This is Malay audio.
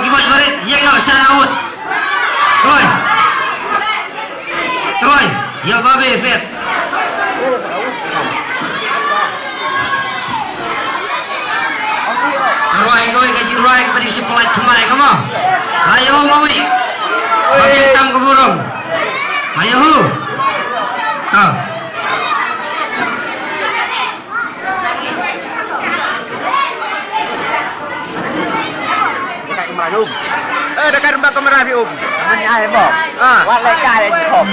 kibot barit, yang nak sanaut. Toi. Toi, ya babe set. Roy koi gaji Roy kepada si pelat kemai kamu. Ayo mawi. Bagi hitam ke burung. Ayo hu. Kau. Dekat rumah kamera Om. Ini ayam bom. Wat lekar ya cukup.